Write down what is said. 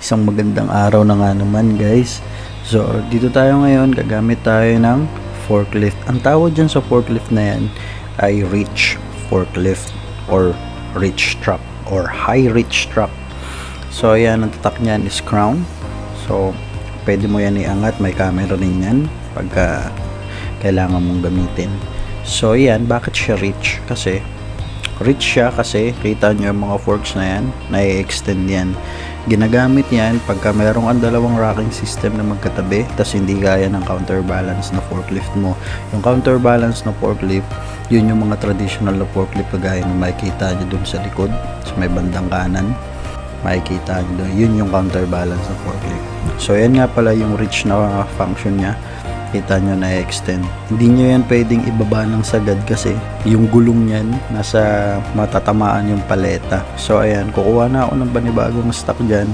Isang magandang araw na nga naman guys. So dito tayo ngayon, gagamit tayo ng forklift. Ang tawag dyan sa forklift na yan ay reach forklift or reach truck or high reach truck. So ayan, ang tatak niyan is crown. So pwede mo yan iangat, may camera rin yan pagka kailangan mong gamitin. So ayan, bakit siya reach? Kasi reach siya kasi kita nyo yung mga forks na yan, na-extend yan. Ginagamit yan pagka mayroong ang dalawang racking system na magkatabi tas hindi gaya ng counterbalance na forklift mo. Yung counterbalance na forklift, yun yung mga traditional na forklift kagaya na makikita nyo dun sa likod, sa may bandang kanan, makikita nyo dun, yun yung counterbalance na forklift. So yan nga pala yung reach na function nya, kita nyo na extend. Hindi nyo yan pwedeng ibaba ng sagad kasi yung gulong yan nasa matatamaan yung paleta. So ayan, kukuha na ako ng panibagong stock dyan.